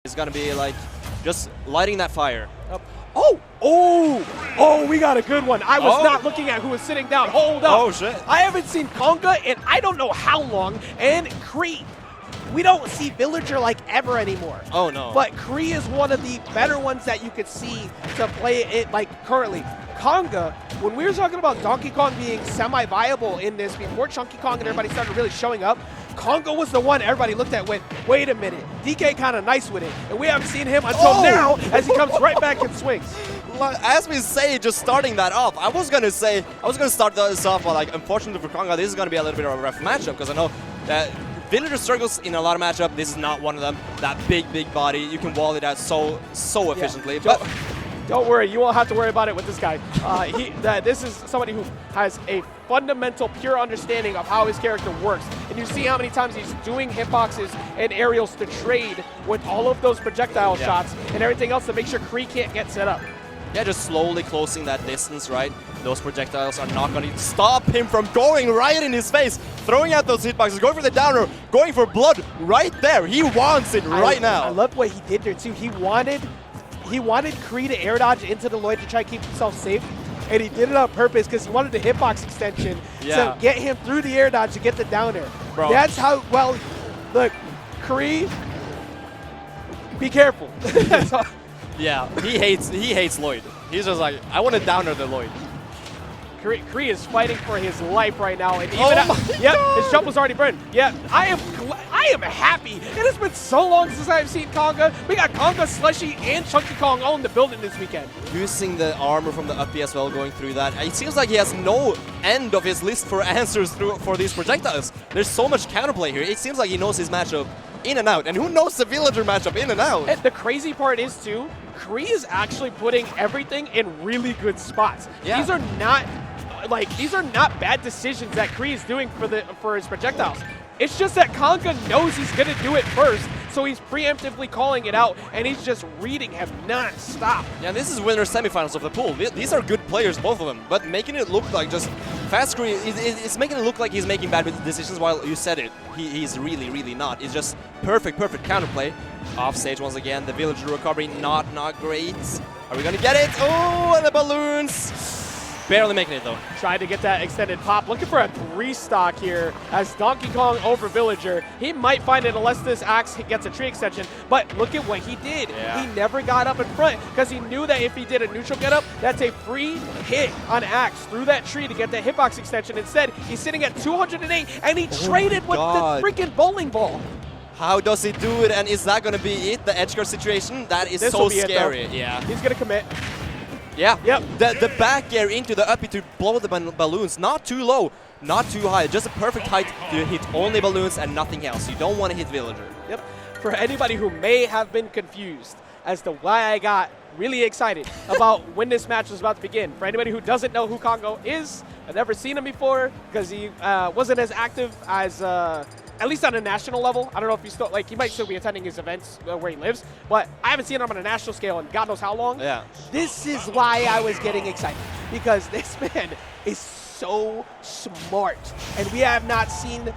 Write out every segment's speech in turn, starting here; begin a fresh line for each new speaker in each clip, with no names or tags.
is going to be like just lighting that fire.
Oh, we got a good one. I was not looking at who was sitting down. Hold up.
Oh, shit.
I haven't seen Konga in I don't know how long, and Kree. We don't see Villager like ever anymore.
Oh, no.
But Kree is one of the better ones that you could see to play it like currently. Konga, when we were talking about Donkey Kong being semi-viable in this before Chunky Kong and everybody started really showing up, Konga was the one everybody looked at went, wait a minute, DK kind of nice with it. And we haven't seen him until now as he comes right back and swings.
As we say, just starting that off, I was going to start this off, but like, unfortunately for Konga, this is going to be a little bit of a rough matchup because I know that Villager struggles in a lot of matchups. This is not one of them. That big body, you can wall it out so efficiently.
Yeah. But don't worry, you won't have to worry about it with this guy. This is somebody who has a fundamental, pure understanding of how his character works. And you see how many times he's doing hitboxes and aerials to trade with all of those projectile shots and everything else to make sure Kree can't get set up.
Yeah, just slowly closing that distance, right? Those projectiles are not going to stop him from going right in his face, throwing out those hitboxes, going for the downer, going for blood right there. He wants it right now.
I love what he did there too. He wanted Kree to air dodge into the Lloyd to try to keep himself safe, and he did it on purpose because he wanted the hitbox extension to get him through the air dodge to get the downer.
Bro.
That's how, well, look, Kree, be careful.
Yeah, he hates Lloyd. He's just like, I want to downer the Lloyd.
Kree is fighting for his life right now, and even his jump was already burned. Yeah, I am happy. It has been so long since I've seen Konga. We got Konga, Slushy, and Chunky Kong all in the building this weekend.
Using the armor from the up B as well, going through that. It seems like he has no end of his list for answers for these projectiles. There's so much counterplay here. It seems like he knows his matchup in and out. And who knows the Villager matchup in and out?
And the crazy part is, too, Kree is actually putting everything in really good spots.
Yeah.
These are not bad decisions that Kree is doing for his projectiles. It's just that Konga knows he's going to do it first, so he's preemptively calling it out, and he's just reading him non-stop.
Yeah, this is winner semifinals of the pool. These are good players, both of them, but making it look like just fastcree, it's making it look like he's making bad decisions while you said it. He's really not. It's just perfect counterplay. Off stage once again, the Villager recovery not great. Are we going to get it? Oh, and the balloons. Barely making it though.
Tried to get that extended pop. Looking for a 3-stock here as Donkey Kong over Villager. He might find it unless this Axe gets a tree extension, but look at what he did.
Yeah.
He never got up in front because he knew that if he did a neutral get up, that's a free hit on Axe through that tree to get the hitbox extension. Instead, he's sitting at 208 and he traded with the freaking bowling ball.
How does he do it, and is that going to be it? The edge guard situation? That is so scary. Yeah.
He's going to commit.
Yeah,
yep.
The back air into the uppy to blow the balloons. Not too low, not too high. Just a perfect height to hit only balloons and nothing else. You don't want to hit Villager.
Yep. For anybody who may have been confused as to why I got really excited about when this match was about to begin. For anybody who doesn't know who Konga is, I've never seen him before because he wasn't as active as... at least on a national level. I don't know if he's still, he might still be attending his events where he lives, but I haven't seen him on a national scale in God knows how long.
Yeah.
This is why I was getting excited, because this man is so smart, and we have not seen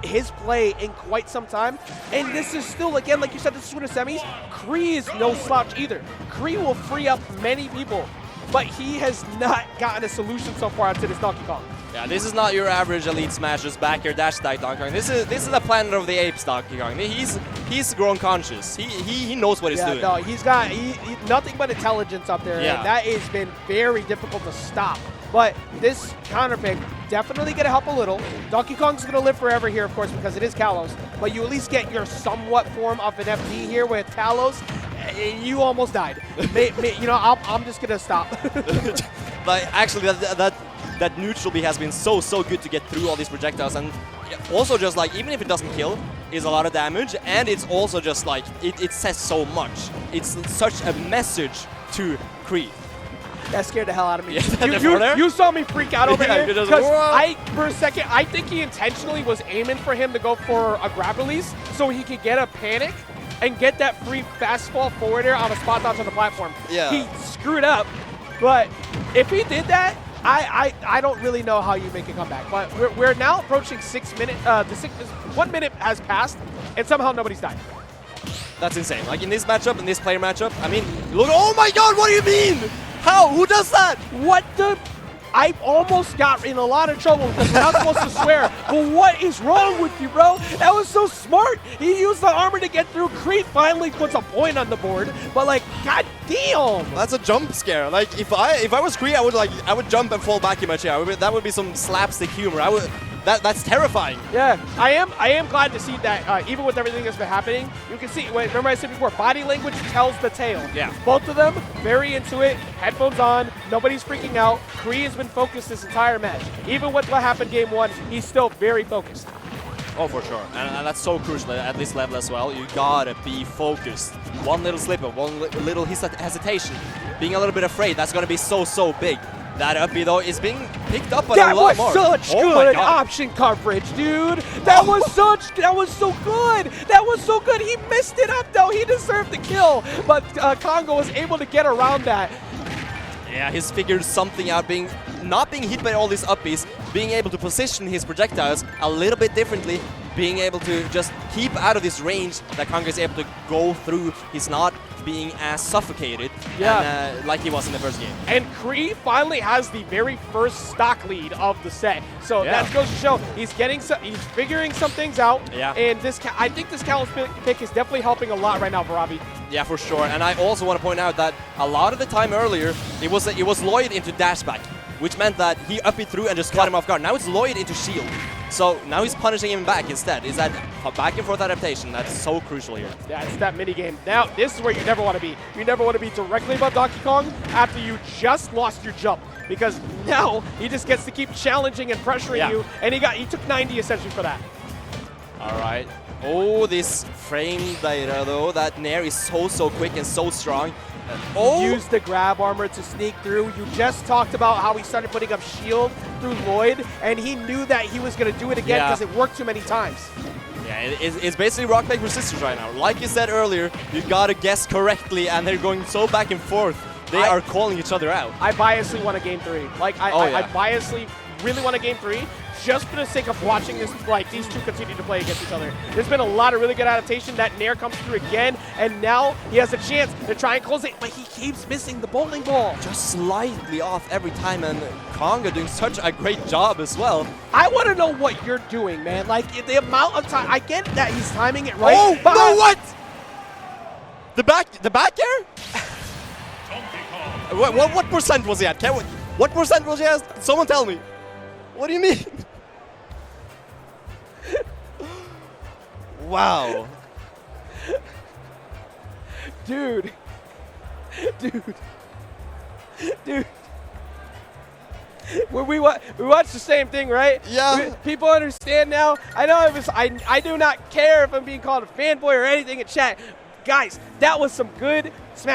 his play in quite some time. And this is still, again, like you said, this is winter semis. Kree is no slouch either. Kree will free up many people, but he has not gotten a solution so far to this Donkey Kong.
Yeah, this is not your average Elite Smashers back air dash attack Donkey Kong. This is the Planet of the Apes Donkey Kong. He's grown conscious. He knows what he's doing.
No, he's got nothing but intelligence up there,
yeah.
And that has been very difficult to stop. But this counter pick definitely going to help a little. Donkey Kong's going to live forever here, of course, because it is Kalos. But you at least get your somewhat form of an FD here with Kalos. You almost died. I'm just going to stop.
Actually, that neutral B has been so good to get through all these projectiles, and also just even if it doesn't kill, is a lot of damage, and it's also just it says so much. It's such a message to Kree.
That scared the hell out of me.
Yeah,
you saw me freak out over here
because
for a second, I think he intentionally was aiming for him to go for a grab release so he could get a panic and get that free fast fall forward air on a spot dodge on the platform.
Yeah.
He screwed up, but if he did that, I don't really know how you make a comeback. But we're now approaching 6 minutes. 1 minute has passed, and somehow nobody's died.
That's insane. Like in this matchup, in this player matchup, I mean, look, oh my god, what do you mean? How? Who does that?
What the? I almost got in a lot of trouble because we're not supposed to swear. But what is wrong with you, bro? That was so smart. He used the armor to get through. Creed finally puts a point on the board. But like, god damn.
That's a jump scare. Like if I was Cree, I would jump and fall back in my chair. That would be some slapstick humor. That's terrifying.
Yeah, I am glad to see that even with everything that's been happening, you can see, remember I said before, body language tells the tale.
Yeah.
Both of them, very into it, headphones on, nobody's freaking out. Cree has been focused this entire match. Even with what happened game 1, he's still very focused.
Oh, for sure. And that's so crucial at this level as well. You gotta be focused. One little slip up, one little hesitation, being a little bit afraid, that's gonna be so big. That uppy though is being picked up on a lot more.
That was such good option coverage, dude. That was so good. That was so good. He missed it up though. He deserved the kill, but Konga was able to get around that.
Yeah, he's figured something out, not being hit by all these uppies, being able to position his projectiles a little bit differently, being able to just keep out of this range that Konga is able to go through. He's not being as suffocated like he was in the first game.
And Cree finally has the very first stock lead of the set. So that goes to show he's figuring some things out.
Yeah.
And I think this Callus pick is definitely helping a lot right now for Robbie.
Yeah, for sure. And I also want to point out that a lot of the time earlier, it was Lloyd into dash back, which meant that he up it through and just caught him off guard. Now it's Lloyd into shield. So now he's punishing him back instead. Is that back and forth adaptation that's so crucial here.
Yeah, it's that mini game. Now, this is where you never want to be. You never want to be directly above Donkey Kong after you just lost your jump. Because now he just gets to keep challenging and pressuring you. And he took 90 essentially for that.
All right. Oh, this frame data though. That Nair is so quick and so strong.
Use the grab armor to sneak through. You just talked about how he started putting up shield through Lloyd, and he knew that he was going to do it again because it worked too many times.
Yeah, it's basically rock, paper, scissors right now. Like you said earlier, you got to guess correctly, and they're going so back and forth. They are calling each other out.
I biasly want a game 3. Like, I biasly really want a game 3. Just for the sake of watching this, like these two continue to play against each other. There's been a lot of really good adaptation. That Nair comes through again, and now he has a chance to try and close it, but he keeps missing the bowling ball.
Just slightly off every time, and Konga doing such a great job as well.
I want to know what you're doing, man. Like the amount of time. I get that he's timing it right.
Oh no! What? The back air? what percent was he at? What percent was he at? Someone tell me. What do you mean? Wow.
Dude. We watched the same thing, right?
Yeah.
People understand now. I know I do not care if I'm being called a fanboy or anything in chat. Guys, that was some good Smash.